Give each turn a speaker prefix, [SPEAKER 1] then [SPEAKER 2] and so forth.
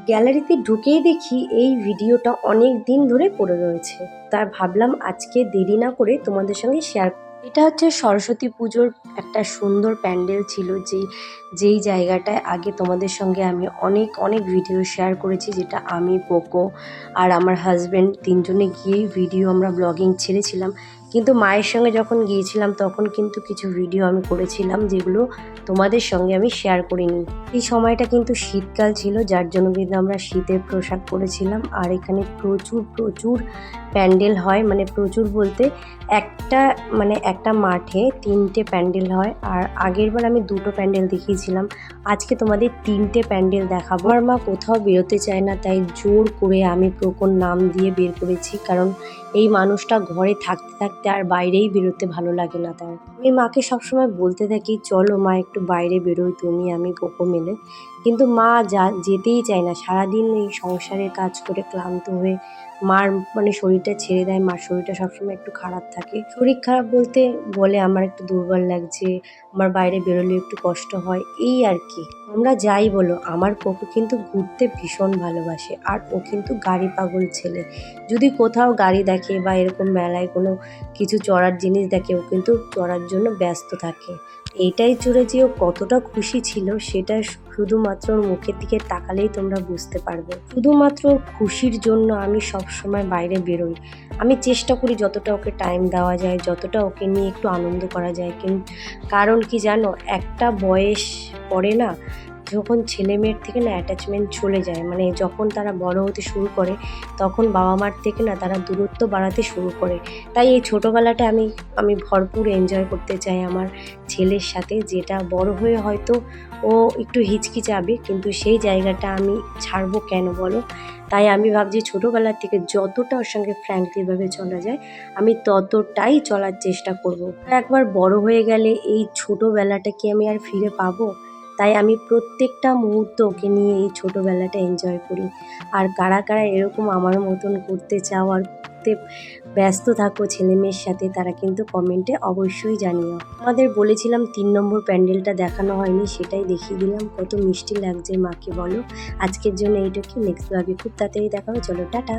[SPEAKER 1] গ্যালারিতে ঢুকেই দেখি এই ভিডিওটা অনেক দিন ধরে পড়ে রয়েছে। তাই ভাবলাম আজকে দেরি না করে তোমাদের সঙ্গে শেয়ার। এটা হচ্ছে সরস্বতী পুজোর একটা সুন্দর প্যান্ডেল ছিল, যেই জায়গাটায় আগে তোমাদের সঙ্গে আমি অনেক অনেক ভিডিও শেয়ার করেছি, যেটা আমি, পোকো আর আমার হাজব্যান্ড তিনজনে গিয়েই ভিডিও আমরা ব্লগিং ছেড়েছিলাম। কিন্তু মায়ের সঙ্গে যখন গিয়েছিলাম তখন কিন্তু কিছু ভিডিও আমি করেছিলাম যেগুলো তোমাদের সঙ্গে আমি শেয়ার করিনি। এই সময়টা কিন্তু শীতকাল ছিল, যার জন্য কিন্তু আমরা শীতের পোশাক পরেছিলাম। আর এখানে প্রচুর প্রচুর প্যান্ডেল হয়, মানে প্রচুর বলতে একটা মাঠে 3টে প্যান্ডেল হয়। আর আগের বার আমি 2টো প্যান্ডেল দেখিয়েছিলাম, আজকে তোমাদের 3টে প্যান্ডেল দেখাবো। আমার মা কোথাও বেরোতে চায় না, তাই জোর করে আমি প্রকোর নাম দিয়ে বের করেছি, কারণ এই মানুষটা ঘরে থাকতে থাকতে আর বাইরেই বেরোতে ভালো লাগে না তার। আমি মাকে সবসময় বলতে থাকি, চলো মা একটু বাইরে বেরোই, তুমি আমি পোকো মিলে। কিন্তু মা যেতেই চায় না। সারাদিন এই সংসারের কাজ করে ক্লান্ত হয়ে মার শরীরটা ছেড়ে দেয়। মার শরীরটা সবসময় একটু খারাপ থাকে। শরীর খারাপ বলতে বলে আমার একটু দুর্বল লাগছে, আমার বাইরে বেরোলে একটু কষ্ট হয়, এই আর কি। তোমরা যাই বলো, আমার পোকো কিন্তু ঘুরতে ভীষণ ভালোবাসে। আর ও কিন্তু গাড়ি পাগল ছেলে। যদি কোথাও গাড়ি দেখে বা এরকম মেলায় কোনো কিছু চড়ার জিনিস দেখে, ও কিন্তু চড়ার জন্য ব্যস্ত থাকে। এইটাই চড়ে যে ও কতটা খুশি ছিল, সেটা শুধুমাত্র ওর মুখের দিকে তাকালেই তোমরা বুঝতে পারবে। শুধুমাত্র ওর খুশির জন্য আমি সব সময় বাইরে বেরোই। আমি চেষ্টা করি যতটা ওকে টাইম দেওয়া যায়, যতটা ওকে নিয়ে একটু আনন্দ করা যায়। কারণ কি জানো, একটা বয়স পরে না, যখন ছেলে মেয়ের থেকে না অ্যাটাচমেন্ট চলে যায়, মানে যখন তারা বড় হতে শুরু করে, তখন বাবা মার থেকে না তারা দূরত্ব বাড়াতে শুরু করে। তাই এই ছোটোবেলাটা আমি ভরপুর এনজয় করতে চাই আমার ছেলের সাথে, যেটা বড় হয়ে হয়তো ও একটু হিচকিচাবে, কিন্তু সেই জায়গাটা আমি ছাড়বো কেন বলো। তাই আমি ভাবছি ছোটোবেলার থেকে যতটা ওর সঙ্গে ফ্র্যাঙ্কলিভাবে চলা যায় আমি ততটাই চলার চেষ্টা করব। একবার বড় হয়ে গেলে এই ছোটোবেলাটা কি আমি আর ফিরে পাবো? তাই আমি প্রত্যেকটা মুহূর্ত ওকে নিয়ে এই ছোটোবেলাটা এনজয় করি। আর কারা কারা এরকম আমার মতন করতে চাও আর করতে ব্যস্ত থাকো ছেলে মেয়ের সাথে, তারা কিন্তু কমেন্টে অবশ্যই জানিও। আমাদের বলেছিলাম 3 নম্বর প্যান্ডেলটা দেখানো হয়নি, সেটাই দেখিয়ে দিলাম। কত মিষ্টি লাগছে মাকে বলো। আজকের জন্য এইটুকু, নেক্সট ব্লগে খুব তাড়াতাড়ি দেখা হবে। চলো টাটা।